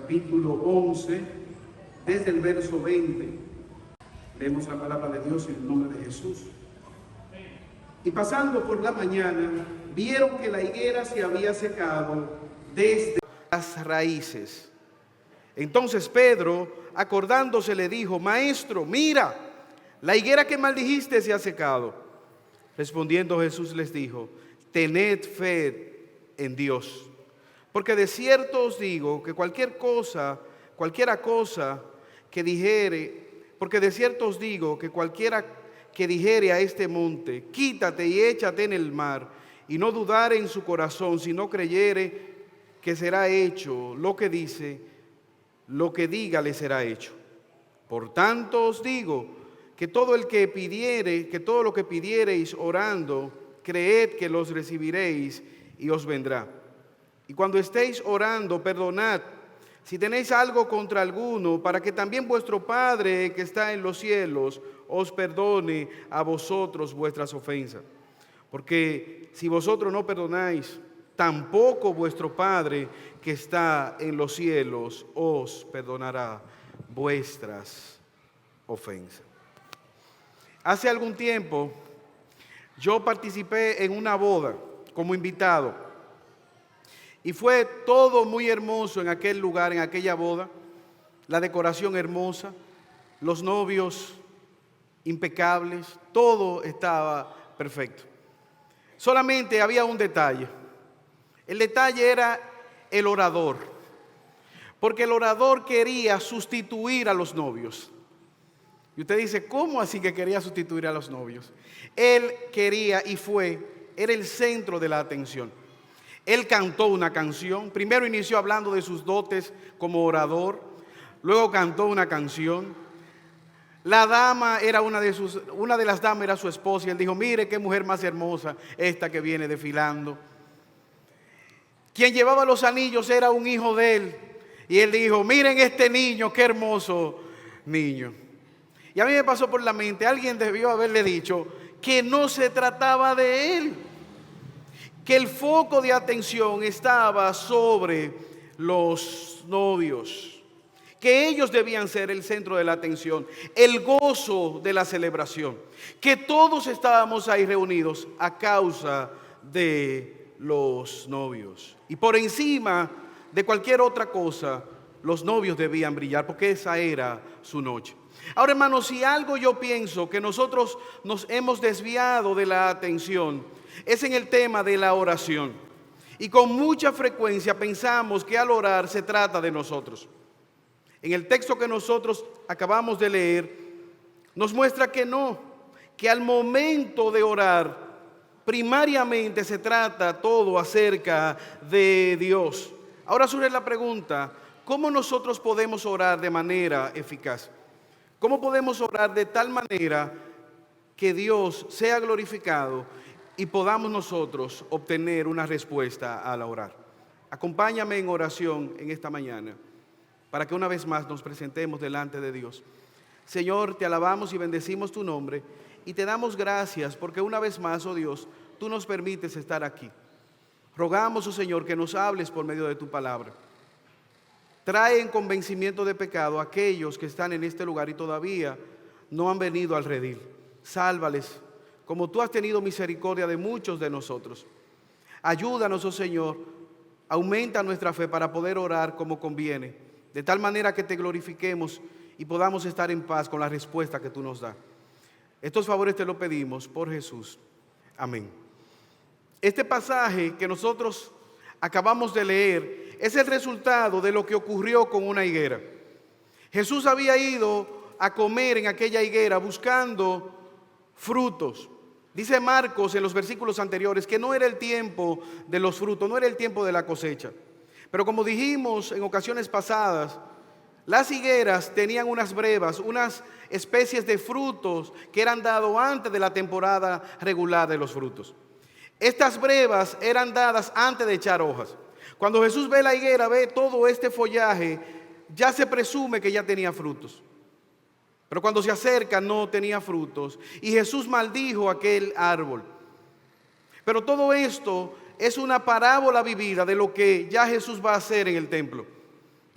capítulo 11, desde el verso 20. Leemos la palabra de Dios en el nombre de Jesús. Y pasando por la mañana, vieron que la higuera se había secado desde las raíces. Entonces Pedro, acordándose, le dijo: Maestro, mira, la higuera que maldijiste se ha secado. Respondiendo Jesús les dijo: Tened fe en Dios, porque de cierto os digo que cualquiera cosa que dijere a este monte: quítate y échate en el mar, y no dudare en su corazón, sino creyere que será hecho lo que diga le será hecho. Por tanto os digo que todo lo que pidiereis orando, creed que los recibiréis y os vendrá. Y cuando estéis orando, perdonad si tenéis algo contra alguno, para que también vuestro Padre que está en los cielos os perdone a vosotros vuestras ofensas. Porque si vosotros no perdonáis, tampoco vuestro Padre que está en los cielos os perdonará vuestras ofensas. Hace algún tiempo yo participé en una boda como invitado. Y fue todo muy hermoso en aquel lugar, en aquella boda. La decoración hermosa, los novios impecables, todo estaba perfecto. Solamente había un detalle. El detalle era el orador, porque el orador quería sustituir a los novios. Y usted dice: ¿cómo así que quería sustituir a los novios? Él quería era el centro de la atención. Él cantó una canción. Primero inició hablando de sus dotes como orador. Luego cantó una canción. La dama era una de las damas era su esposa. Y él dijo: mire qué mujer más hermosa esta que viene desfilando. Quien llevaba los anillos era un hijo de él. Y él dijo: miren este niño, qué hermoso niño. Y a mí me pasó por la mente, alguien debió haberle dicho que no se trataba de él, que el foco de atención estaba sobre los novios, que ellos debían ser el centro de la atención, el gozo de la celebración, que todos estábamos ahí reunidos a causa de los novios. Y por encima de cualquier otra cosa, los novios debían brillar, porque esa era su noche. Ahora, hermanos, si algo yo pienso que nosotros nos hemos desviado de la atención, es en el tema de la oración. Y con mucha frecuencia pensamos que al orar se trata de nosotros. En el texto que nosotros acabamos de leer, nos muestra que no, que al momento de orar, primariamente se trata todo acerca de Dios. Ahora surge la pregunta: ¿cómo nosotros podemos orar de manera eficaz? ¿Cómo podemos orar de tal manera que Dios sea glorificado y podamos nosotros obtener una respuesta al orar? Acompáñame en oración en esta mañana, para que una vez más nos presentemos delante de Dios. Señor, te alabamos y bendecimos tu nombre y te damos gracias porque una vez más, oh Dios, tú nos permites estar aquí. Rogamos, oh Señor, que nos hables por medio de tu palabra. Trae en convencimiento de pecado a aquellos que están en este lugar y todavía no han venido al redil. Sálvales, como tú has tenido misericordia de muchos de nosotros. Ayúdanos, oh Señor, aumenta nuestra fe para poder orar como conviene, de tal manera que te glorifiquemos y podamos estar en paz con la respuesta que tú nos das. Estos favores te lo pedimos por Jesús. Amén. Este pasaje que nosotros acabamos de leer es el resultado de lo que ocurrió con una higuera. Jesús había ido a comer en aquella higuera buscando frutos. Dice Marcos en los versículos anteriores que no era el tiempo de los frutos, no era el tiempo de la cosecha. Pero como dijimos en ocasiones pasadas, las higueras tenían unas brevas, unas especies de frutos que eran dados antes de la temporada regular de los frutos. Estas brevas eran dadas antes de echar hojas. Cuando Jesús ve la higuera, ve todo este follaje, ya se presume que ya tenía frutos. Pero cuando se acerca no tenía frutos y Jesús maldijo aquel árbol. Pero todo esto es una parábola vivida de lo que ya Jesús va a hacer en el templo.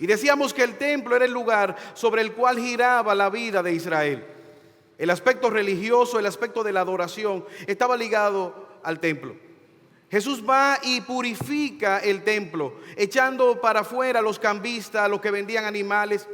Y decíamos que el templo era el lugar sobre el cual giraba la vida de Israel. El aspecto religioso, el aspecto de la adoración, estaba ligado al templo. Jesús va y purifica el templo, echando para afuera a los cambistas, a los que vendían animales.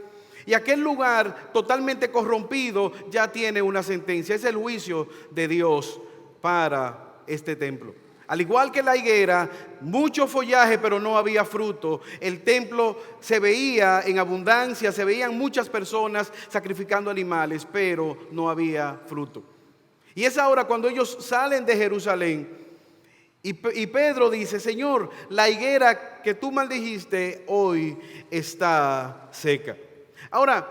Y aquel lugar totalmente corrompido ya tiene una sentencia. Es el juicio de Dios para este templo. Al igual que la higuera, mucho follaje, pero no había fruto. El templo se veía en abundancia, se veían muchas personas sacrificando animales, pero no había fruto. Y es ahora cuando ellos salen de Jerusalén y Pedro dice: Señor, la higuera que tú maldijiste hoy está seca. Ahora,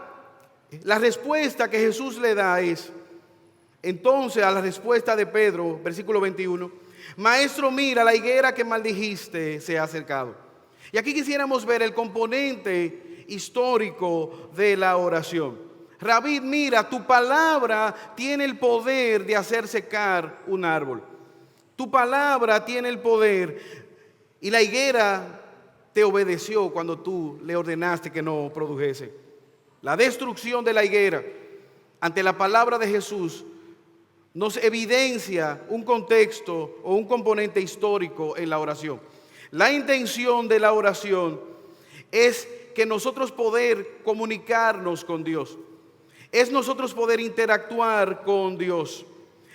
la respuesta que Jesús le da es, entonces, a la respuesta de Pedro, versículo 21, Maestro, mira, la higuera que maldijiste se ha acercado. Y aquí quisiéramos ver el componente histórico de la oración. Rabí, mira, tu palabra tiene el poder de hacer secar un árbol. Tu palabra tiene el poder, y la higuera te obedeció cuando tú le ordenaste que no produjese. La destrucción de la higuera ante la palabra de Jesús nos evidencia un contexto o un componente histórico en la oración. La intención de la oración es que nosotros poder comunicarnos con Dios, es nosotros poder interactuar con Dios,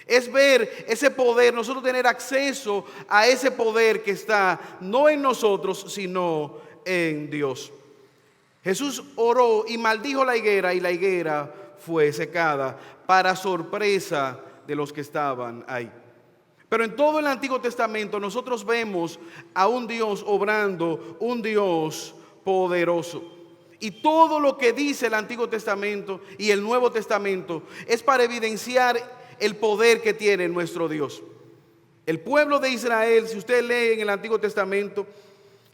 es ver ese poder, nosotros tener acceso a ese poder que está no en nosotros, sino en Dios. Jesús oró y maldijo la higuera, y la higuera fue secada para sorpresa de los que estaban ahí. Pero en todo el Antiguo Testamento nosotros vemos a un Dios obrando, un Dios poderoso. Y todo lo que dice el Antiguo Testamento y el Nuevo Testamento es para evidenciar el poder que tiene nuestro Dios. El pueblo de Israel, si usted lee en el Antiguo Testamento,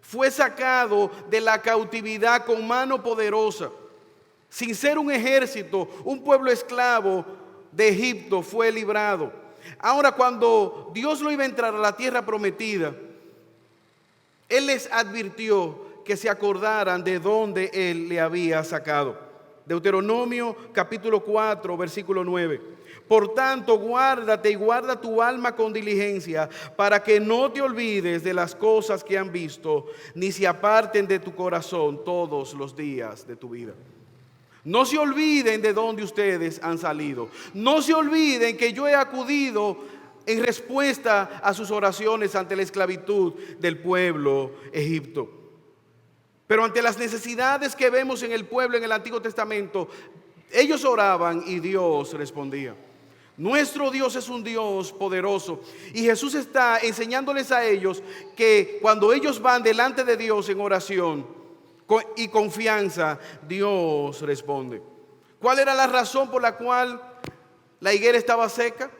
fue sacado de la cautividad con mano poderosa. Sin ser un ejército, un pueblo esclavo de Egipto fue librado. Ahora, cuando Dios lo iba a entrar a la tierra prometida, Él les advirtió que se acordaran de dónde Él le había sacado. Deuteronomio capítulo 4, versículo 9. Por tanto, guárdate y guarda tu alma con diligencia, para que no te olvides de las cosas que han visto, ni se aparten de tu corazón todos los días de tu vida. No se olviden de dónde ustedes han salido. No se olviden que yo he acudido en respuesta a sus oraciones ante la esclavitud del pueblo Egipto. Pero ante las necesidades que vemos en el pueblo en el Antiguo Testamento, ellos oraban y Dios respondía. Nuestro Dios es un Dios poderoso, y Jesús está enseñándoles a ellos que cuando ellos van delante de Dios en oración y confianza, Dios responde. ¿Cuál era la razón por la cual la higuera estaba seca?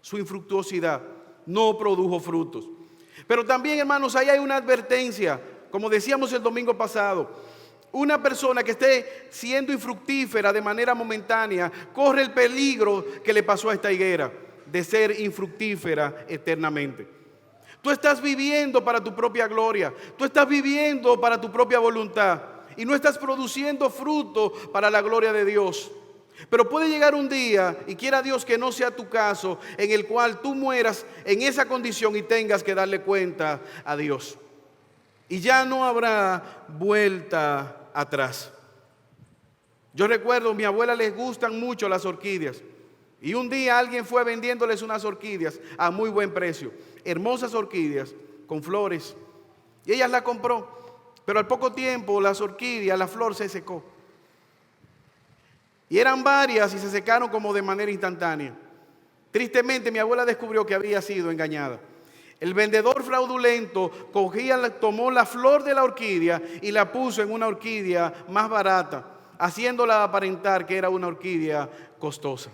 Su infructuosidad, no produjo frutos. Pero también, hermanos, ahí hay una advertencia, como decíamos el domingo pasado. Una persona que esté siendo infructífera de manera momentánea corre el peligro que le pasó a esta higuera, de ser infructífera eternamente. Tú estás viviendo para tu propia gloria, tú estás viviendo para tu propia voluntad y no estás produciendo fruto para la gloria de Dios. Pero puede llegar un día, y quiera Dios que no sea tu caso, en el cual tú mueras en esa condición y tengas que darle cuenta a Dios. Y ya no habrá vuelta atrás. Yo recuerdo, a mi abuela les gustan mucho las orquídeas, y un día alguien fue vendiéndoles unas orquídeas a muy buen precio, hermosas orquídeas con flores, y ella las compró, pero al poco tiempo las orquídeas, la flor se secó, y eran varias y se secaron como de manera instantánea. Tristemente, mi abuela descubrió que había sido engañada. El vendedor fraudulento tomó la flor de la orquídea y la puso en una orquídea más barata, haciéndola aparentar que era una orquídea costosa.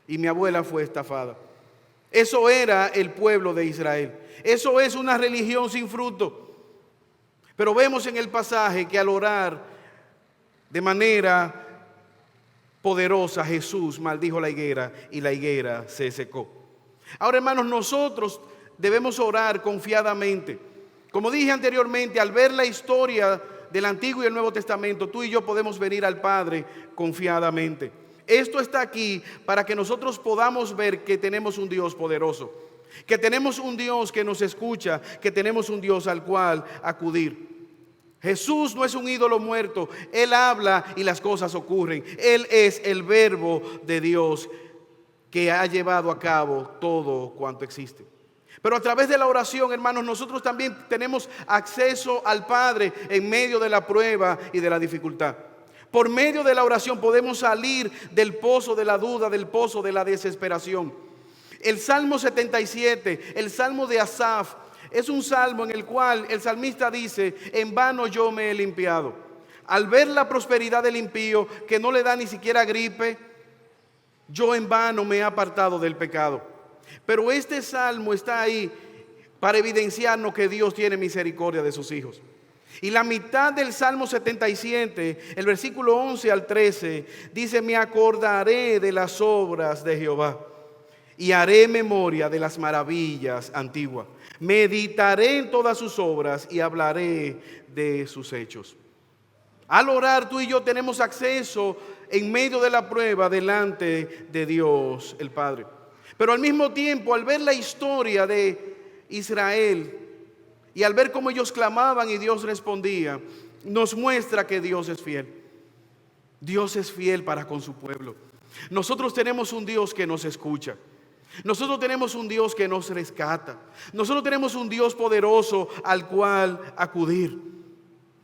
Y mi abuela fue estafada. Eso era el pueblo de Israel. Eso es una religión sin fruto. Pero vemos en el pasaje que al orar de manera poderosa, Jesús maldijo la higuera y la higuera se secó. Ahora, hermanos, nosotros debemos orar confiadamente. Como dije anteriormente, al ver la historia del Antiguo y el Nuevo Testamento, tú y yo podemos venir al Padre confiadamente. Esto está aquí para que nosotros podamos ver que tenemos un Dios poderoso, que tenemos un Dios que nos escucha, que tenemos un Dios al cual acudir. Jesús no es un ídolo muerto, Él habla y las cosas ocurren. Él es el verbo de Dios que ha llevado a cabo todo cuanto existe. Pero a través de la oración, hermanos, nosotros también tenemos acceso al Padre en medio de la prueba y de la dificultad. Por medio de la oración podemos salir del pozo de la duda, del pozo de la desesperación. El Salmo 77, el Salmo de Asaf, es un salmo en el cual el salmista dice: en vano yo me he limpiado. Al ver la prosperidad del impío, que no le da ni siquiera gripe, yo en vano me he apartado del pecado. Pero este salmo está ahí para evidenciarnos que Dios tiene misericordia de sus hijos. Y la mitad del Salmo 77, el versículo 11 al 13, dice: me acordaré de las obras de Jehová y haré memoria de las maravillas antiguas. Meditaré en todas sus obras y hablaré de sus hechos. Al orar, tú y yo tenemos acceso en medio de la prueba delante de Dios el Padre. Pero al mismo tiempo, al ver la historia de Israel y al ver cómo ellos clamaban y Dios respondía, nos muestra que Dios es fiel. Dios es fiel para con su pueblo. Nosotros tenemos un Dios que nos escucha. Nosotros tenemos un Dios que nos rescata. Nosotros tenemos un Dios poderoso al cual acudir.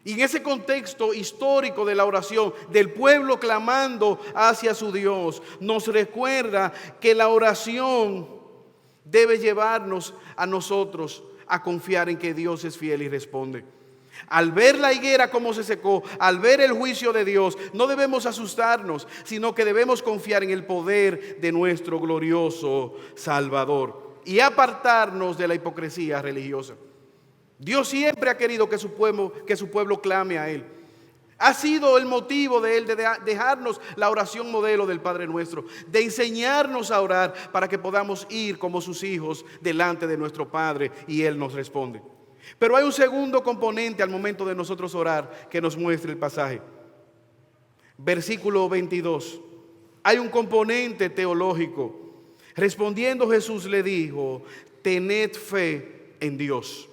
Y en ese contexto histórico de la oración, del pueblo clamando hacia su Dios, nos recuerda que la oración debe llevarnos a nosotros a confiar en que Dios es fiel y responde. Al ver la higuera como se secó, al ver el juicio de Dios, no debemos asustarnos, sino que debemos confiar en el poder de nuestro glorioso Salvador y apartarnos de la hipocresía religiosa. Dios siempre ha querido que su pueblo clame a Él. Ha sido el motivo de Él de dejarnos la oración modelo del Padre Nuestro, de enseñarnos a orar para que podamos ir como sus hijos delante de nuestro Padre y Él nos responde. Pero hay un segundo componente al momento de nosotros orar que nos muestra el pasaje. Versículo 22. Hay un componente teológico. Respondiendo Jesús le dijo: tened fe en Dios.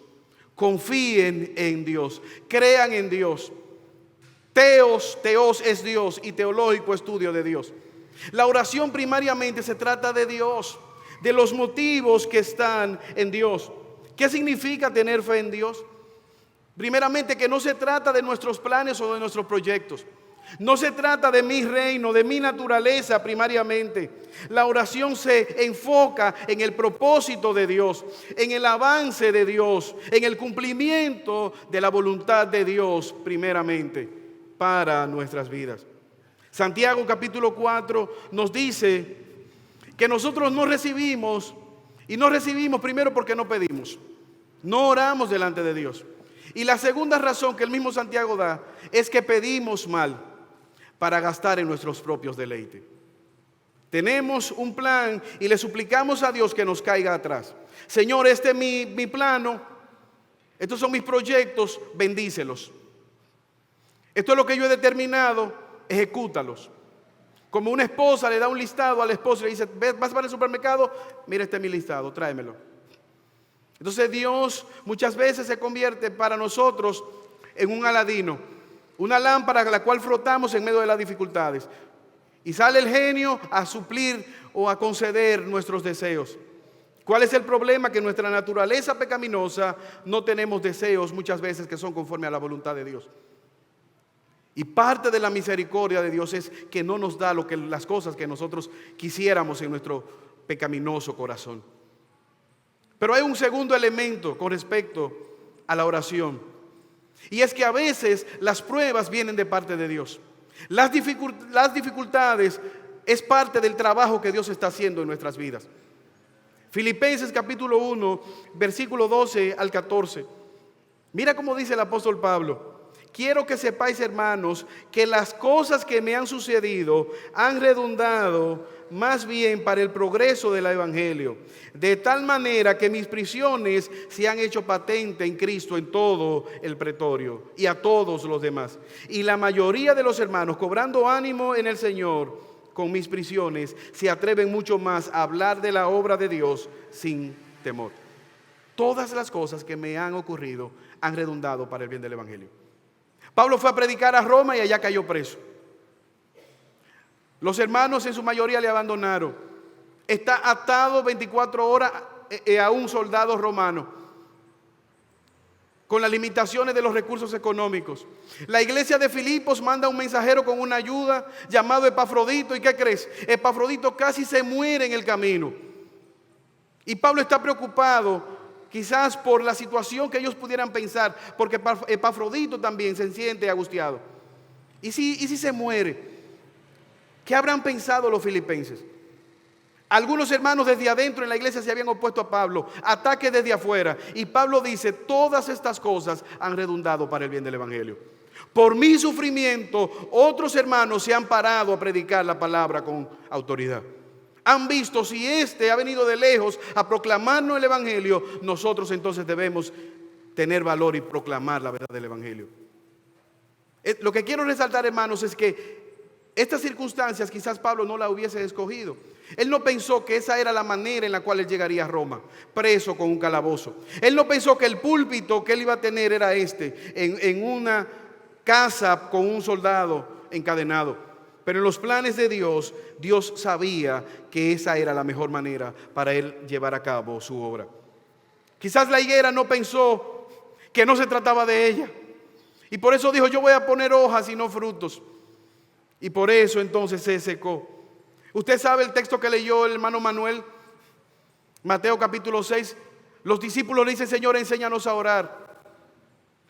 Confíen en Dios. Crean en Dios. Teos es Dios y teológico estudio de Dios. La oración primariamente se trata de Dios, de los motivos que están en Dios. ¿Qué significa tener fe en Dios? Primeramente, que no se trata de nuestros planes o de nuestros proyectos. No se trata de mi reino, de mi naturaleza primariamente. La oración se enfoca en el propósito de Dios, en el avance de Dios, en el cumplimiento de la voluntad de Dios primeramente para nuestras vidas. Santiago capítulo 4 nos dice que nosotros no recibimos, y no recibimos primero porque no pedimos. No oramos delante de Dios. Y la segunda razón que el mismo Santiago da es que pedimos mal para gastar en nuestros propios deleites. Tenemos un plan y le suplicamos a Dios que nos caiga atrás. Señor, este es mi plano, estos son mis proyectos, bendícelos. Esto es lo que yo he determinado, ejecútalos. Como una esposa le da un listado al esposo y le dice: ¿vas para el supermercado? Mira, este es mi listado, tráemelo. Entonces Dios muchas veces se convierte para nosotros en un Aladino, una lámpara a la cual frotamos en medio de las dificultades. Y sale el genio a suplir o a conceder nuestros deseos. ¿Cuál es el problema? Que en nuestra naturaleza pecaminosa no tenemos deseos muchas veces que son conforme a la voluntad de Dios. Y parte de la misericordia de Dios es que no nos da las cosas que nosotros quisiéramos en nuestro pecaminoso corazón. Pero hay un segundo elemento con respecto a la oración. Y es que a veces las pruebas vienen de parte de Dios. Las dificultades es parte del trabajo que Dios está haciendo en nuestras vidas. Filipenses capítulo 1, versículo 12 al 14. Mira cómo dice el apóstol Pablo: quiero que sepáis, hermanos, que las cosas que me han sucedido han redundado más bien para el progreso del evangelio, de tal manera que mis prisiones se han hecho patente en Cristo en todo el pretorio y a todos los demás. Y la mayoría de los hermanos, cobrando ánimo en el Señor con mis prisiones, se atreven mucho más a hablar de la obra de Dios sin temor. Todas las cosas que me han ocurrido han redundado para el bien del evangelio. Pablo fue a predicar a Roma y allá cayó preso. Los hermanos en su mayoría le abandonaron. Está atado 24 horas a un soldado romano, con las limitaciones de los recursos económicos. La iglesia de Filipos manda un mensajero con una ayuda llamado Epafrodito. ¿Y qué crees? Epafrodito casi se muere en el camino. Y Pablo está preocupado, quizás por la situación que ellos pudieran pensar, porque Epafrodito también se siente angustiado. ¿Y si se muere? ¿Qué habrán pensado los filipenses? Algunos hermanos desde adentro en la iglesia se habían opuesto a Pablo, ataques desde afuera. Y Pablo dice, todas estas cosas han redundado para el bien del evangelio. Por mi sufrimiento, otros hermanos se han parado a predicar la palabra con autoridad. Han visto, si éste ha venido de lejos a proclamarnos el evangelio, nosotros entonces debemos tener valor y proclamar la verdad del evangelio. Lo que quiero resaltar, hermanos, es que estas circunstancias quizás Pablo no la hubiese escogido. Él no pensó que esa era la manera en la cual él llegaría a Roma, preso con un calabozo. Él no pensó que el púlpito que él iba a tener era en una casa con un soldado encadenado. Pero en los planes de Dios, Dios sabía que esa era la mejor manera para él llevar a cabo su obra. Quizás la higuera no pensó que no se trataba de ella. Y por eso dijo, yo voy a poner hojas y no frutos. Y por eso entonces se secó. Usted sabe el texto que leyó el hermano Manuel, Mateo capítulo 6. Los discípulos le dicen, Señor, enséñanos a orar.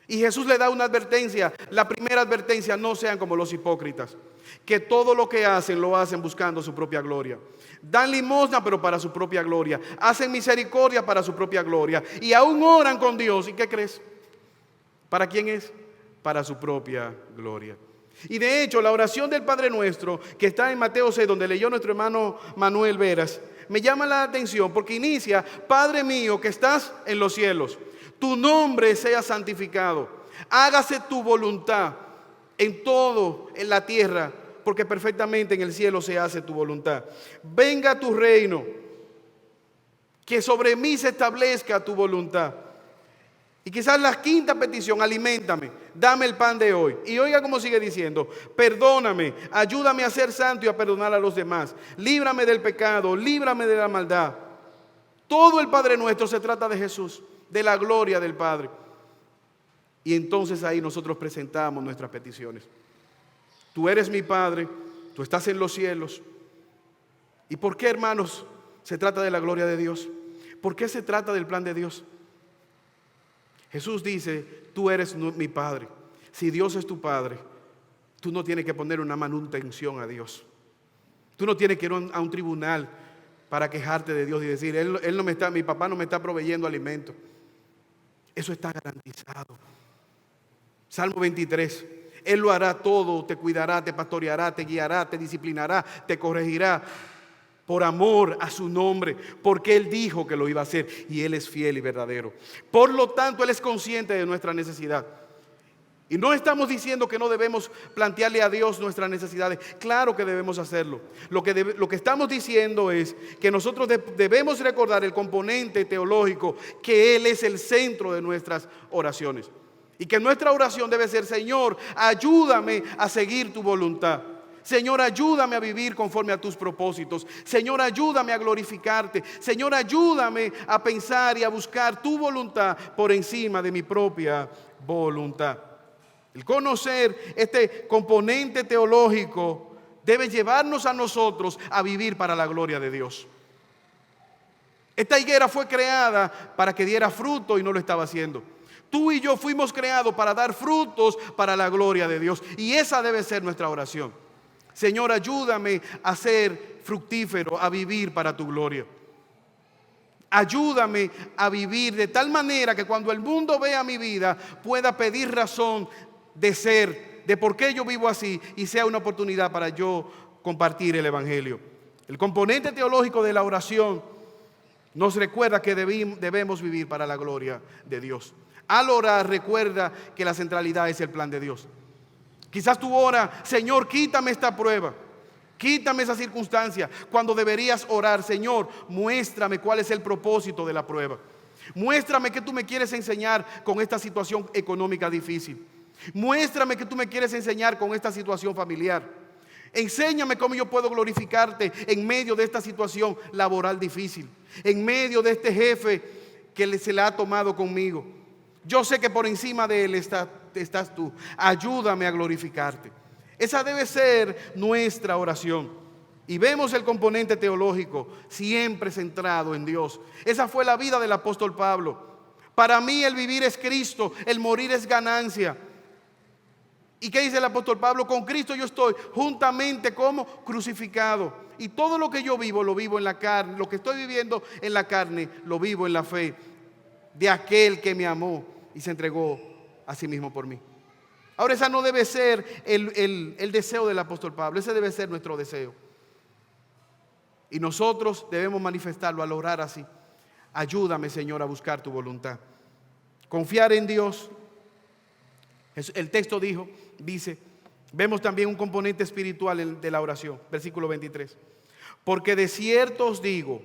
Y Jesús le da una advertencia. La primera advertencia, no sean como los hipócritas, que todo lo que hacen, lo hacen buscando su propia gloria. Dan limosna, pero para su propia gloria. Hacen misericordia para su propia gloria. Y aún oran con Dios. ¿Y qué crees? ¿Para quién es? Para su propia gloria. Y de hecho, la oración del Padre Nuestro, que está en Mateo 6, donde leyó nuestro hermano Manuel Veras, me llama la atención porque inicia, Padre mío que estás en los cielos, tu nombre sea santificado, hágase tu voluntad en todo en la tierra, porque perfectamente en el cielo se hace tu voluntad. Venga tu reino, que sobre mí se establezca tu voluntad. Y quizás la quinta petición, aliméntame, dame el pan de hoy. Y oiga cómo sigue diciendo, perdóname, ayúdame a ser santo y a perdonar a los demás. Líbrame del pecado, líbrame de la maldad. Todo el Padre Nuestro se trata de Jesús, de la gloria del Padre. Y entonces ahí nosotros presentamos nuestras peticiones. Tú eres mi Padre, tú estás en los cielos. ¿Y por qué, hermanos, se trata de la gloria de Dios? ¿Por qué se trata del plan de Dios? Jesús dice, tú eres mi Padre. Si Dios es tu Padre, tú no tienes que poner una manutención a Dios. Tú no tienes que ir a un tribunal para quejarte de Dios y decir, mi papá no me está proveyendo alimento. Eso está garantizado. Salmo 23, Él lo hará todo, te cuidará, te pastoreará, te guiará, te disciplinará, te corregirá. Por amor a su nombre, porque Él dijo que lo iba a hacer y Él es fiel y verdadero. Por lo tanto, Él es consciente de nuestra necesidad. Y no estamos diciendo que no debemos plantearle a Dios nuestras necesidades. Claro que debemos hacerlo. Lo que estamos diciendo es que nosotros debemos recordar el componente teológico, que Él es el centro de nuestras oraciones. Y que nuestra oración debe ser, Señor, ayúdame a seguir tu voluntad. Señor, ayúdame a vivir conforme a tus propósitos. Señor, ayúdame a glorificarte. Señor, ayúdame a pensar y a buscar tu voluntad por encima de mi propia voluntad. El conocer este componente teológico debe llevarnos a nosotros a vivir para la gloria de Dios. Esta higuera fue creada para que diera fruto y no lo estaba haciendo. Tú y yo fuimos creados para dar frutos para la gloria de Dios. Y esa debe ser nuestra oración. Señor, ayúdame a ser fructífero, a vivir para tu gloria. Ayúdame a vivir de tal manera que cuando el mundo vea mi vida pueda pedir razón de ser, de por qué yo vivo así, y sea una oportunidad para yo compartir el Evangelio. El componente teológico de la oración nos recuerda que debemos vivir para la gloria de Dios. Al orar, recuerda que la centralidad es el plan de Dios. Quizás tú oras: Señor, quítame esta prueba, quítame esa circunstancia, cuando deberías orar: Señor, muéstrame cuál es el propósito de la prueba. Muéstrame qué tú me quieres enseñar con esta situación económica difícil. Muéstrame qué tú me quieres enseñar con esta situación familiar. Enséñame cómo yo puedo glorificarte en medio de esta situación laboral difícil, en medio de este jefe que se la ha tomado conmigo. Yo sé que por encima de él estás tú. Ayúdame a glorificarte. Esa debe ser nuestra oración. Y vemos el componente teológico siempre centrado en Dios. Esa fue la vida del apóstol Pablo. Para mí el vivir es Cristo, el morir es ganancia. ¿Y qué dice el apóstol Pablo? Con Cristo yo estoy juntamente como crucificado. Y todo lo que yo vivo, lo vivo en la carne. Lo que estoy viviendo en la carne, lo vivo en la fe de aquel que me amó y se entregó a sí mismo por mí. Ahora, esa no debe ser el deseo del apóstol Pablo. Ese debe ser nuestro deseo. Y nosotros debemos manifestarlo al orar así: ayúdame, Señor, a buscar tu voluntad. Confiar en Dios. El texto dice, vemos también un componente espiritual de la oración. Versículo 23. Porque de cierto os digo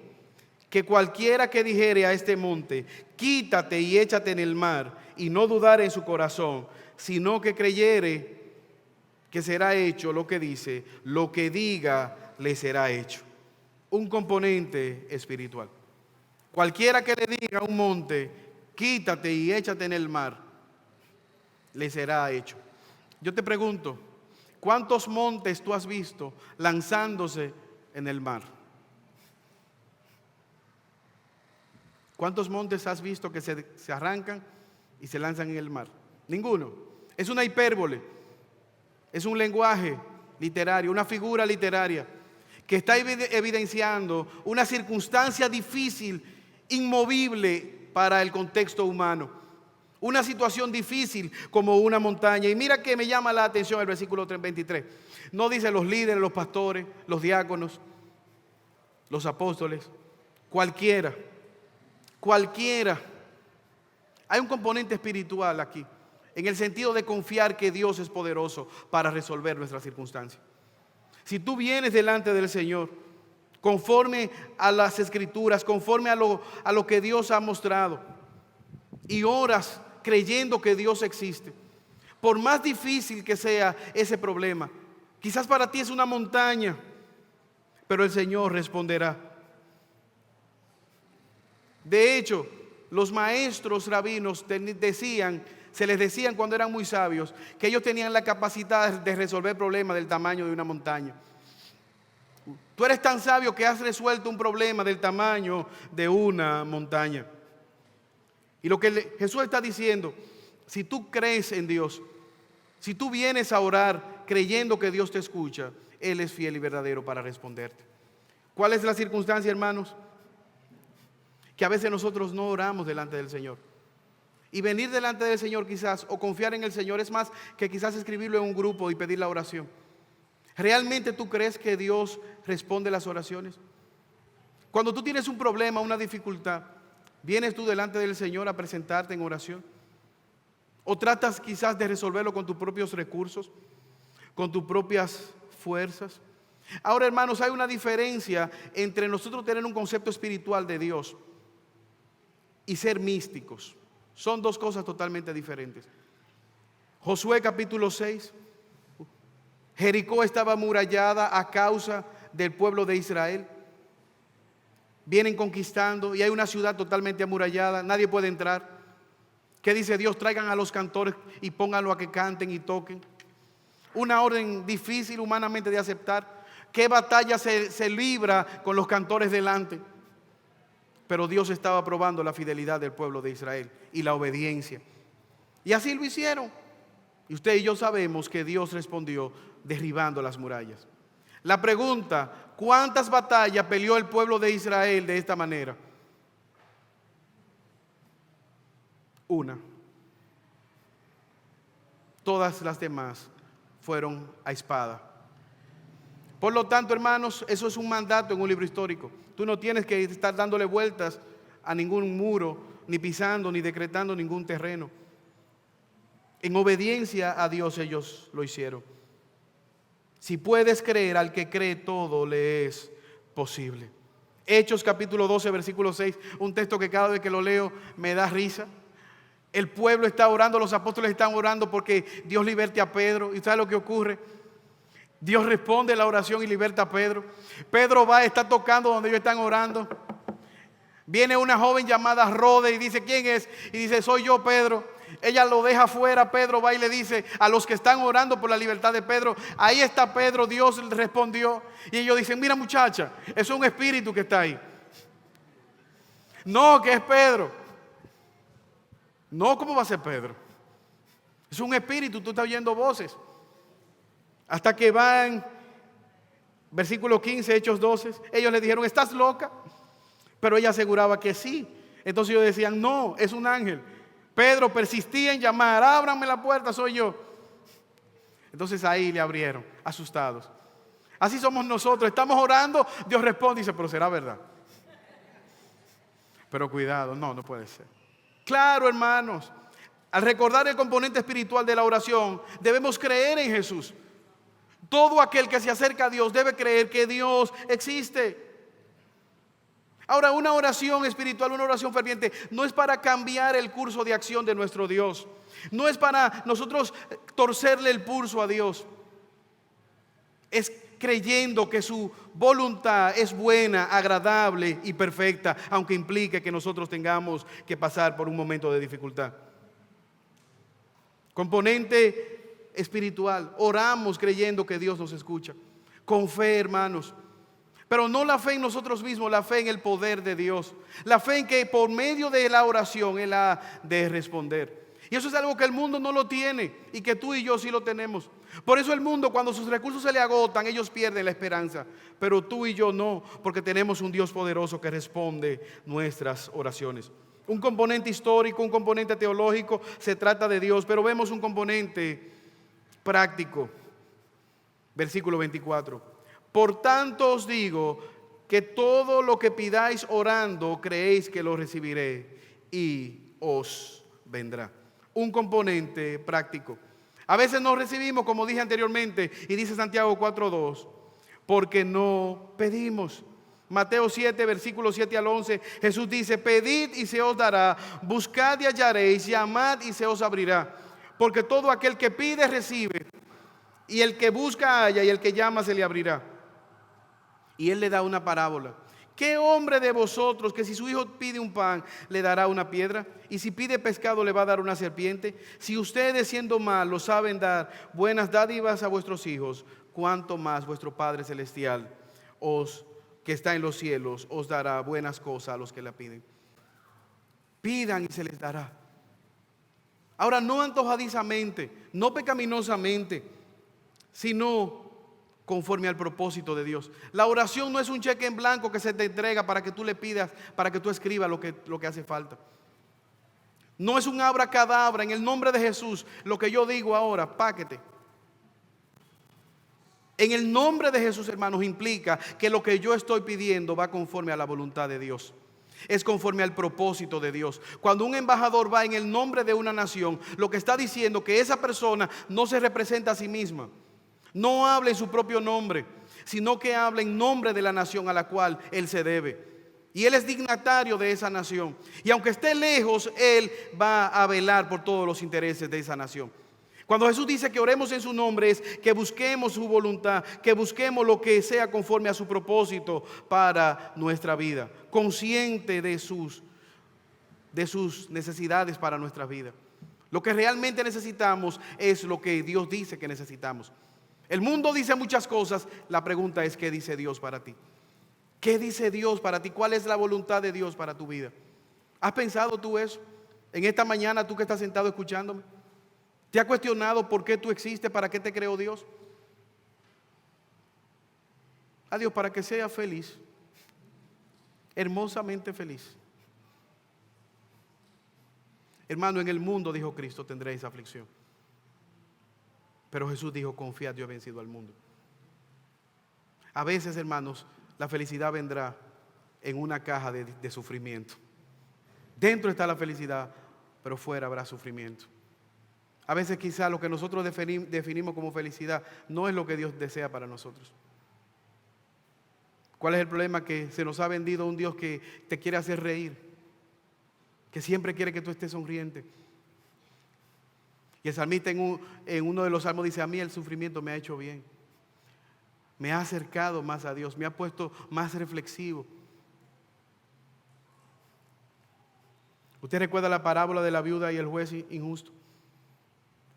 que cualquiera que dijere a este monte: quítate y échate en el mar, y no dudare en su corazón, sino que creyere que será hecho lo que dice, lo que diga le será hecho. Un componente espiritual. Cualquiera que le diga a un monte: quítate y échate en el mar, le será hecho. Yo te pregunto, ¿cuántos montes tú has visto lanzándose en el mar? ¿Cuántos montes has visto que se arrancan y se lanzan en el mar? Ninguno. Es una hipérbole, es un lenguaje literario, una figura literaria que está evidenciando una circunstancia difícil, inmovible para el contexto humano. Una situación difícil como una montaña. Y mira que me llama la atención el versículo 23. No dice los líderes, los pastores, los diáconos, los apóstoles. Cualquiera. Hay un componente espiritual aquí, en el sentido de confiar que Dios es poderoso para resolver nuestras circunstancias. Si tú vienes delante del Señor conforme a las Escrituras, conforme a lo que Dios ha mostrado, y oras creyendo que Dios existe, por más difícil que sea ese problema, quizás para ti es una montaña, pero el Señor responderá. De hecho, los maestros rabinos se les decían cuando eran muy sabios, que ellos tenían la capacidad de resolver problemas del tamaño de una montaña. Tú eres tan sabio que has resuelto un problema del tamaño de una montaña. Y lo que Jesús está diciendo: si tú crees en Dios, si tú vienes a orar creyendo que Dios te escucha, Él es fiel y verdadero para responderte. ¿Cuál es la circunstancia, hermanos? Que a veces nosotros no oramos delante del Señor. Y venir delante del Señor quizás, o confiar en el Señor, es más que quizás escribirlo en un grupo y pedir la oración. ¿Realmente tú crees que Dios responde las oraciones? Cuando tú tienes un problema, una dificultad, ¿vienes tú delante del Señor a presentarte en oración? ¿O tratas quizás de resolverlo con tus propios recursos, con tus propias fuerzas? Ahora, hermanos, hay una diferencia entre nosotros tener un concepto espiritual de Dios y ser místicos. Son dos cosas totalmente diferentes. Josué capítulo 6. Jericó estaba amurallada a causa del pueblo de Israel. Vienen conquistando y hay una ciudad totalmente amurallada, nadie puede entrar. ¿Qué dice Dios? Traigan a los cantores y pónganlo a que canten y toquen. Una orden difícil humanamente de aceptar. ¿Qué batalla se libra con los cantores delante? Pero Dios estaba probando la fidelidad del pueblo de Israel y la obediencia. Y así lo hicieron. Y usted y yo sabemos que Dios respondió derribando las murallas. La pregunta: ¿cuántas batallas peleó el pueblo de Israel de esta manera? Una. Todas las demás fueron a espada. Por lo tanto, hermanos, eso es un mandato en un libro histórico. Tú no tienes que estar dándole vueltas a ningún muro, ni pisando, ni decretando ningún terreno. En obediencia a Dios ellos lo hicieron. Si puedes creer, al que cree todo le es posible. Hechos capítulo 12, versículo 6, un texto que cada vez que lo leo me da risa. El pueblo está orando, los apóstoles están orando porque Dios liberte a Pedro. ¿Y sabe lo que ocurre? Dios responde la oración y liberta a Pedro. Pedro va, está tocando donde ellos están orando. Viene una joven llamada Rode y dice, ¿quién es? Y dice, soy yo, Pedro. Ella lo deja fuera. Pedro va y le dice a los que están orando por la libertad de Pedro, ahí está Pedro, Dios le respondió. Y ellos dicen, mira muchacha, es un espíritu que está ahí. No, que es Pedro. No, ¿cómo va a ser Pedro? Es un espíritu, tú estás oyendo voces. Hasta que van, versículo 15, Hechos 12, ellos le dijeron, ¿estás loca? Pero ella aseguraba que sí. Entonces ellos decían, no, es un ángel. Pedro persistía en llamar, ábranme la puerta, soy yo. Entonces ahí le abrieron, asustados. Así somos nosotros, estamos orando, Dios responde y dice, pero será verdad. Pero cuidado, no puede ser. Claro, hermanos, al recordar el componente espiritual de la oración, debemos creer en Jesús. Todo aquel que se acerca a Dios debe creer que Dios existe. Ahora, una oración espiritual, una oración ferviente, no es para cambiar el curso de acción de nuestro Dios. No es para nosotros torcerle el pulso a Dios. Es creyendo que su voluntad es buena, agradable y perfecta, aunque implique que nosotros tengamos que pasar por un momento de dificultad. Componente espiritual, oramos creyendo que Dios nos escucha, con fe, hermanos. Pero no la fe en nosotros mismos, la fe en el poder de Dios. La fe en que por medio de la oración Él ha de responder. Y eso es algo que el mundo no lo tiene y que tú y yo sí lo tenemos. Por eso el mundo, cuando sus recursos se le agotan, ellos pierden la esperanza. Pero tú y yo no, porque tenemos un Dios poderoso que responde nuestras oraciones. Un componente histórico, un componente teológico, se trata de Dios, pero vemos un componente práctico. Versículo 24. Por tanto os digo que todo lo que pidáis orando, creéis que lo recibiré y os vendrá. Un componente práctico. A veces no recibimos, como dije anteriormente, y dice Santiago 4:2, porque no pedimos. Mateo 7, versículos 7 al 11, Jesús dice, pedid y se os dará, buscad y hallaréis, llamad y se os abrirá. Porque todo aquel que pide recibe, y el que busca halla, y el que llama se le abrirá. Y él le da una parábola. ¿Qué hombre de vosotros que si su hijo pide un pan le dará una piedra? Y si pide pescado le va a dar una serpiente. Si ustedes siendo malos saben dar buenas dádivas a vuestros hijos, cuánto más vuestro Padre Celestial que está en los cielos os dará buenas cosas a los que la piden. Pidan y se les dará. Ahora, no antojadizamente, no pecaminosamente, sino conforme al propósito de Dios. La oración no es un cheque en blanco que se te entrega para que tú le pidas, para que tú escribas lo que hace falta. No es un abracadabra, en el nombre de Jesús, lo que yo digo ahora, páquete. En el nombre de Jesús, hermanos, implica que lo que yo estoy pidiendo va conforme a la voluntad de Dios. Es conforme al propósito de Dios. Cuando un embajador va en el nombre de una nación, lo que está diciendo que esa persona no se representa a sí misma. No habla en su propio nombre, sino que habla en nombre de la nación a la cual él se debe. Y él es dignatario de esa nación. Y aunque esté lejos, él va a velar por todos los intereses de esa nación. Cuando Jesús dice que oremos en su nombre, es que busquemos su voluntad, que busquemos lo que sea conforme a su propósito para nuestra vida, consciente de sus necesidades para nuestra vida. Lo que realmente necesitamos es lo que Dios dice que necesitamos. El mundo dice muchas cosas, la pregunta es, ¿qué dice Dios para ti? ¿Qué dice Dios para ti? ¿Cuál es la voluntad de Dios para tu vida? ¿Has pensado tú eso? En esta mañana, tú que estás sentado escuchándome, ¿te has cuestionado por qué tú existes? ¿Para qué te creó Dios? A Dios, para que seas feliz, hermosamente feliz. Hermano, en el mundo, dijo Cristo, tendréis aflicción. Pero Jesús dijo, confiad, yo he vencido al mundo. A veces, hermanos, la felicidad vendrá en una caja de sufrimiento. Dentro está la felicidad, pero fuera habrá sufrimiento. A veces quizá lo que nosotros definimos como felicidad no es lo que Dios desea para nosotros. ¿Cuál es el problema? Que se nos ha vendido un Dios que te quiere hacer reír, que siempre quiere que tú estés sonriente. Y el salmista en uno de los salmos dice, a mí el sufrimiento me ha hecho bien. Me ha acercado más a Dios, me ha puesto más reflexivo. ¿Usted recuerda la parábola de la viuda y el juez injusto?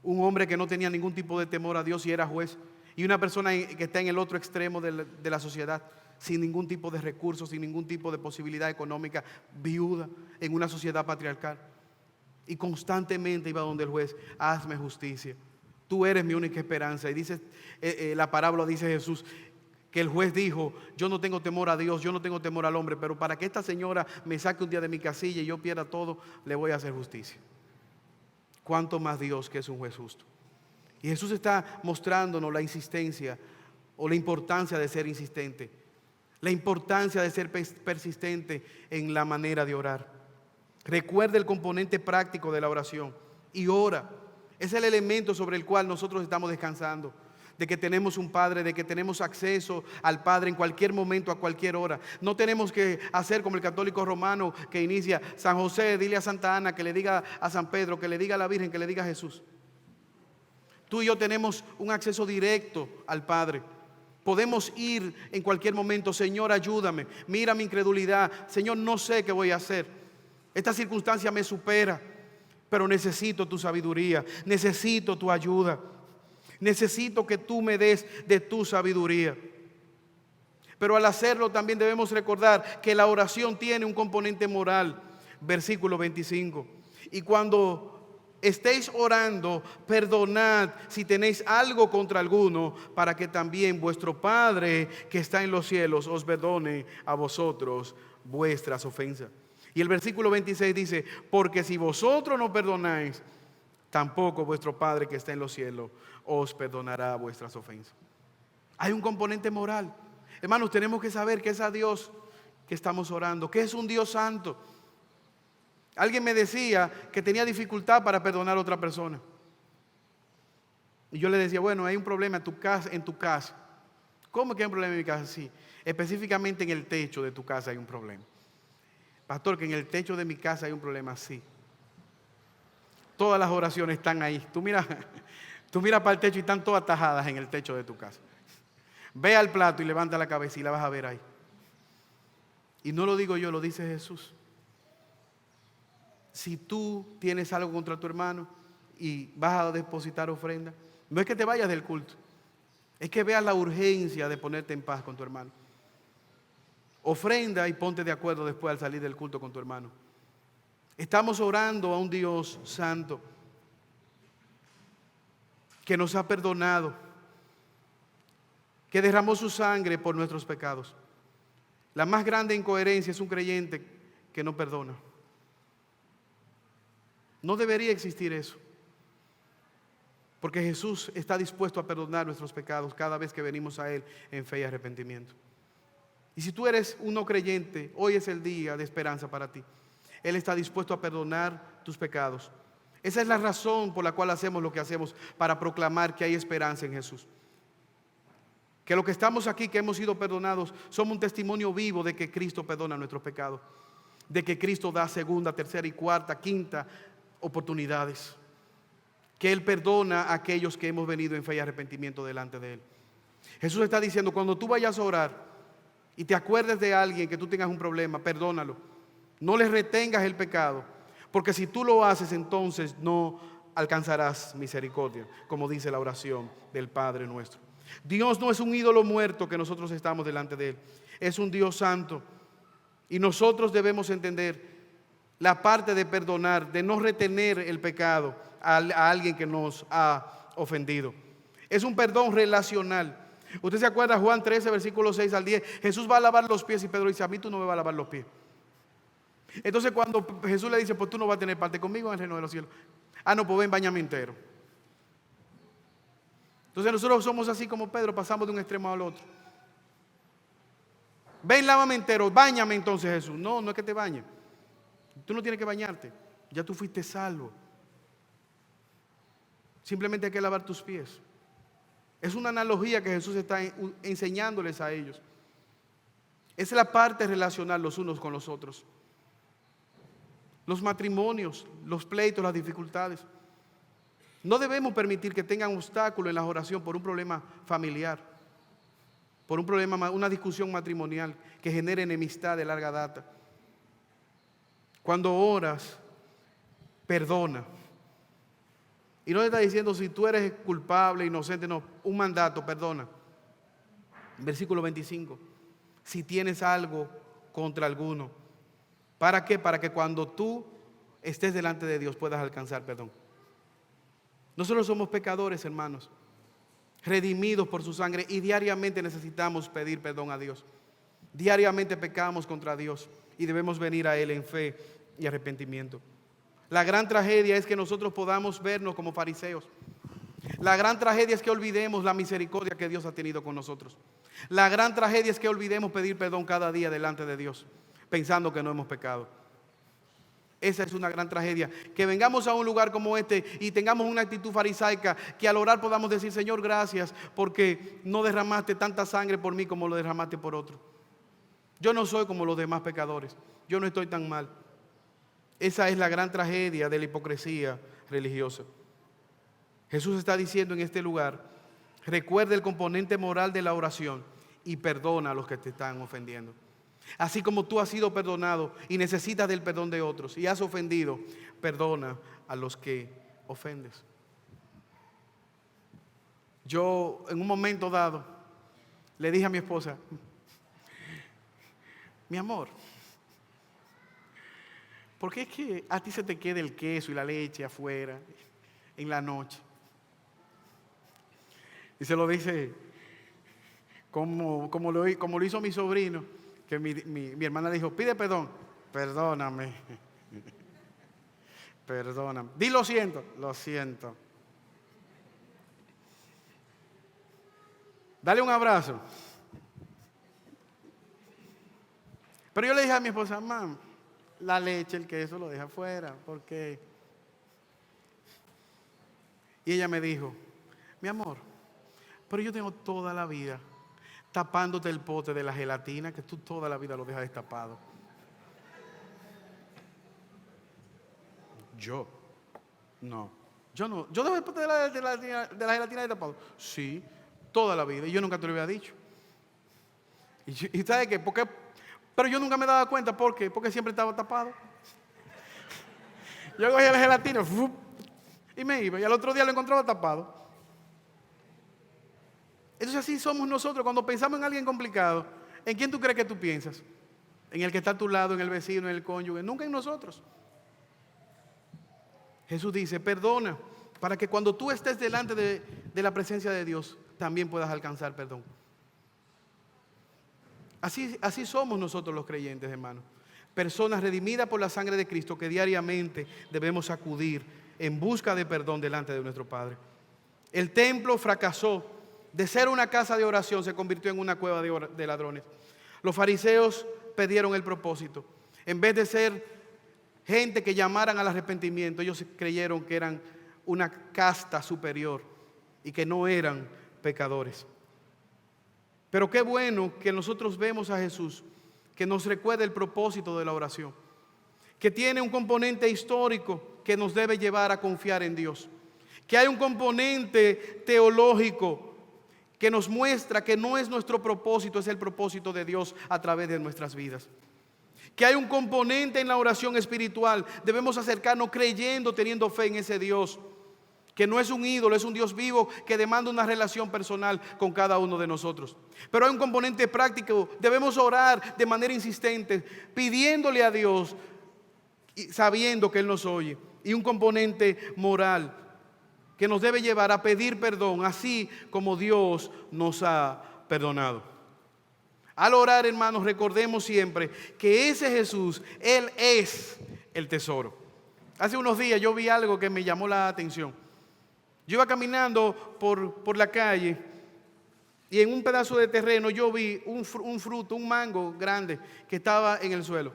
Un hombre que no tenía ningún tipo de temor a Dios y era juez. Y una persona que está en el otro extremo de la sociedad, sin ningún tipo de recursos, sin ningún tipo de posibilidad económica, viuda en una sociedad patriarcal. Y constantemente iba donde el juez, hazme justicia. Tú eres mi única esperanza. Y dice, la parábola dice Jesús, que el juez dijo, yo no tengo temor a Dios, yo no tengo temor al hombre, pero para que esta señora me saque un día de mi casilla y yo pierda todo, le voy a hacer justicia. ¿Cuánto más Dios, que es un juez justo? Y Jesús está mostrándonos la insistencia o la importancia de ser insistente, la importancia de ser persistente en la manera de orar. Recuerda el componente práctico de la oración y ora. Es el elemento sobre el cual nosotros estamos descansando, de que tenemos un Padre, de que tenemos acceso al Padre en cualquier momento, a cualquier hora. No tenemos que hacer como el católico romano que inicia, San José, dile a Santa Ana, que le diga a San Pedro, que le diga a la Virgen, que le diga a Jesús. Tú y yo tenemos un acceso directo al Padre. Podemos ir en cualquier momento, Señor, ayúdame, mira mi incredulidad, Señor, no sé qué voy a hacer. Esta circunstancia me supera, pero necesito tu sabiduría, necesito tu ayuda, necesito que tú me des de tu sabiduría. Pero al hacerlo también debemos recordar que la oración tiene un componente moral. Versículo 25. Y cuando estéis orando, perdonad si tenéis algo contra alguno, para que también vuestro Padre que está en los cielos os perdone a vosotros vuestras ofensas. Y el versículo 26 dice, porque si vosotros no perdonáis, tampoco vuestro Padre que está en los cielos os perdonará vuestras ofensas. Hay un componente moral. Hermanos, tenemos que saber que es a Dios que estamos orando, que es un Dios santo. Alguien me decía que tenía dificultad para perdonar a otra persona. Y yo le decía, bueno, hay un problema en tu casa. ¿Cómo que hay un problema en mi casa? Sí, específicamente en el techo de tu casa hay un problema. Pastor, que en el techo de mi casa hay un problema, sí. Todas las oraciones están ahí. Tú miras para el techo y están todas atajadas en el techo de tu casa. Ve al plato y levanta la cabeza y la vas a ver ahí. Y no lo digo yo, lo dice Jesús. Si tú tienes algo contra tu hermano y vas a depositar ofrenda, no es que te vayas del culto, es que veas la urgencia de ponerte en paz con tu hermano. Ofrenda y ponte de acuerdo después al salir del culto con tu hermano. Estamos orando a un Dios santo que nos ha perdonado, que derramó su sangre por nuestros pecados. La más grande incoherencia es un creyente que no perdona. No debería existir eso, porque Jesús está dispuesto a perdonar nuestros pecados cada vez que venimos a Él en fe y arrepentimiento. Y si tú eres un no creyente, hoy es el día de esperanza para ti. Él está dispuesto a perdonar tus pecados. Esa es la razón por la cual hacemos lo que hacemos, para proclamar que hay esperanza en Jesús. Que los que estamos aquí, que hemos sido perdonados, somos un testimonio vivo de que Cristo perdona nuestros pecados, de que Cristo da segunda, tercera y cuarta, quinta oportunidades, que Él perdona a aquellos que hemos venido en fe y arrepentimiento delante de Él. Jesús está diciendo, cuando tú vayas a orar y te acuerdes de alguien que tú tengas un problema, perdónalo. No le retengas el pecado, porque si tú lo haces, entonces no alcanzarás misericordia, como dice la oración del Padre nuestro. Dios no es un ídolo muerto que nosotros estamos delante de Él. Es un Dios santo. Y nosotros debemos entender la parte de perdonar, de no retener el pecado a alguien que nos ha ofendido. Es un perdón relacional. Usted se acuerda, Juan 13, versículos 6 al 10. Jesús va a lavar los pies y Pedro dice, a mí tú no me vas a lavar los pies. Entonces cuando Jesús le dice, pues tú no vas a tener parte conmigo en el reino de los cielos. Ah, no, pues ven, báñame entero. Entonces nosotros somos así como Pedro, pasamos de un extremo al otro. Ven, lávame entero, báñame entonces, Jesús. No, no es que te bañe. Tú no tienes que bañarte, ya tú fuiste salvo. Simplemente hay que lavar tus pies. Es una analogía que Jesús está enseñándoles a ellos. Es la parte relacional los unos con los otros. Los matrimonios, los pleitos, las dificultades. No debemos permitir que tengan obstáculos en la oración por un problema familiar, por un problema, una discusión matrimonial que genere enemistad de larga data. Cuando oras, perdona. Y no le está diciendo si tú eres culpable, inocente, no, un mandato, perdona. Versículo 25. Si tienes algo contra alguno. ¿Para qué? Para que cuando tú estés delante de Dios puedas alcanzar perdón. Nosotros somos pecadores, hermanos, redimidos por su sangre, y diariamente necesitamos pedir perdón a Dios. Diariamente pecamos contra Dios y debemos venir a Él en fe y arrepentimiento. La gran tragedia es que nosotros podamos vernos como fariseos. La gran tragedia es que olvidemos la misericordia que Dios ha tenido con nosotros. La gran tragedia es que olvidemos pedir perdón cada día delante de Dios, pensando que no hemos pecado. Esa es una gran tragedia. Que vengamos a un lugar como este y tengamos una actitud farisaica, que al orar podamos decir: Señor, gracias porque no derramaste tanta sangre por mí como lo derramaste por otro. Yo no soy como los demás pecadores, yo no estoy tan mal. Esa es la gran tragedia de la hipocresía religiosa. Jesús está diciendo en este lugar: recuerda el componente moral de la oración y perdona a los que te están ofendiendo. Así como tú has sido perdonado y necesitas del perdón de otros y has ofendido, perdona a los que ofendes. Yo en un momento dado le dije a mi esposa: mi amor, ¿por qué es que a ti se te queda el queso y la leche afuera en la noche? Y se lo dice como lo hizo mi sobrino, que mi hermana dijo: pide perdón. Perdóname. Perdóname. Di lo siento. Lo siento. Dale un abrazo. Pero yo le dije a mi esposa: mamá, la leche, el queso lo deja afuera, porque... Y ella me dijo: mi amor, pero yo tengo toda la vida tapándote el pote de la gelatina, que tú toda la vida lo dejas destapado. Yo no. Yo dejo el pote de la gelatina destapado. Sí, toda la vida. Y yo nunca te lo había dicho. ¿Y sabes qué? Pero yo nunca me daba cuenta. ¿Por qué? Porque siempre estaba tapado. Yo cogía la gelatina y me iba. Y al otro día lo encontraba tapado. Entonces así somos nosotros cuando pensamos en alguien complicado. ¿En quién tú crees que tú piensas? ¿En el que está a tu lado, en el vecino, en el cónyuge? Nunca en nosotros. Jesús dice: perdona, para que cuando tú estés delante de la presencia de Dios también puedas alcanzar perdón. Así somos nosotros los creyentes, hermanos. Personas redimidas por la sangre de Cristo que diariamente debemos acudir en busca de perdón delante de nuestro Padre. El templo fracasó. De ser una casa de oración se convirtió en una cueva de ladrones. Los fariseos perdieron el propósito. En vez de ser gente que llamaran al arrepentimiento, ellos creyeron que eran una casta superior y que no eran pecadores. Pero qué bueno que nosotros vemos a Jesús, que nos recuerda el propósito de la oración, que tiene un componente histórico que nos debe llevar a confiar en Dios, que hay un componente teológico que nos muestra que no es nuestro propósito, es el propósito de Dios a través de nuestras vidas. Que hay un componente en la oración espiritual, debemos acercarnos creyendo, teniendo fe en ese Dios, que no es un ídolo, es un Dios vivo que demanda una relación personal con cada uno de nosotros. Pero hay un componente práctico, debemos orar de manera insistente, pidiéndole a Dios y sabiendo que Él nos oye. Y un componente moral que nos debe llevar a pedir perdón, así como Dios nos ha perdonado. Al orar, hermanos, recordemos siempre que ese Jesús, Él es el tesoro. Hace unos días yo vi algo que me llamó la atención. Yo iba caminando por la calle y en un pedazo de terreno yo vi un fruto, un mango grande que estaba en el suelo.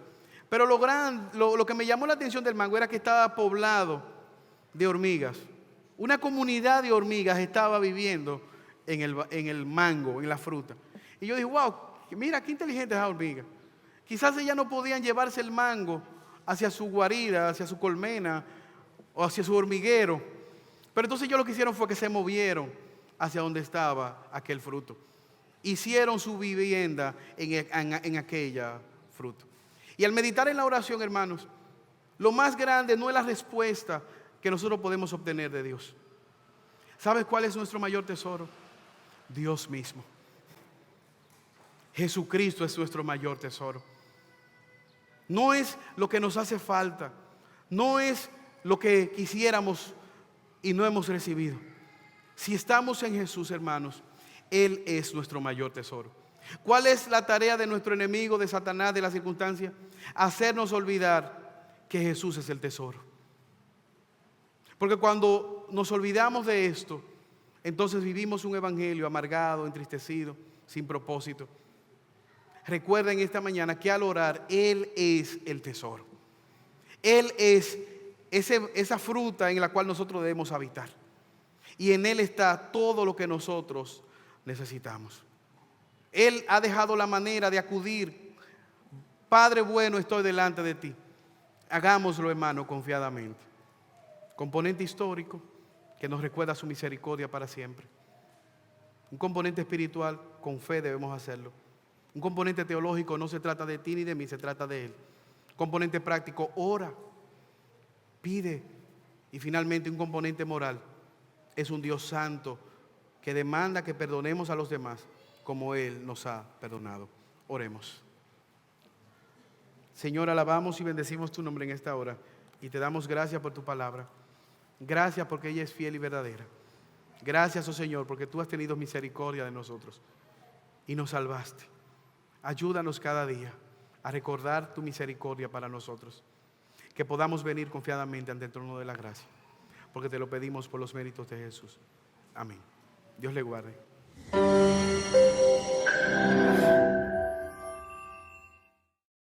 Pero lo que me llamó la atención del mango era que estaba poblado de hormigas. Una comunidad de hormigas estaba viviendo en el mango, en la fruta. Y yo dije, wow, mira qué inteligente esa hormiga. Quizás ellas no podían llevarse el mango hacia su guarida, hacia su colmena o hacia su hormiguero. Pero entonces ellos lo que hicieron fue que se movieron hacia donde estaba aquel fruto. Hicieron su vivienda en aquella fruta. Y al meditar en la oración, hermanos, lo más grande no es la respuesta que nosotros podemos obtener de Dios. ¿Sabes cuál es nuestro mayor tesoro? Dios mismo. Jesucristo es nuestro mayor tesoro. No es lo que nos hace falta, no es lo que quisiéramos y no hemos recibido. Si estamos en Jesús, hermanos, Él es nuestro mayor tesoro. ¿Cuál es la tarea de nuestro enemigo, de Satanás, de la circunstancia? Hacernos olvidar que Jesús es el tesoro. Porque cuando nos olvidamos de esto, entonces vivimos un evangelio amargado, entristecido, sin propósito. Recuerden esta mañana que al orar, Él es el tesoro. Él es esa fruta en la cual nosotros debemos habitar. Y en Él está todo lo que nosotros necesitamos. Él ha dejado la manera de acudir. Padre bueno, estoy delante de ti. Hagámoslo, hermano, confiadamente. Componente histórico que nos recuerda su misericordia para siempre. Un componente espiritual, con fe debemos hacerlo. Un componente teológico, no se trata de ti ni de mí, se trata de Él. Un componente práctico, ora, pide. Y finalmente un componente moral, es un Dios santo que demanda que perdonemos a los demás como Él nos ha perdonado. Oremos. Señor, alabamos y bendecimos tu nombre en esta hora y te damos gracias por tu palabra. Gracias porque ella es fiel y verdadera. Gracias, oh Señor, porque tú has tenido misericordia de nosotros y nos salvaste. Ayúdanos cada día a recordar tu misericordia para nosotros. Que podamos venir confiadamente ante el trono de la gracia, porque te lo pedimos por los méritos de Jesús. Amén. Dios le guarde.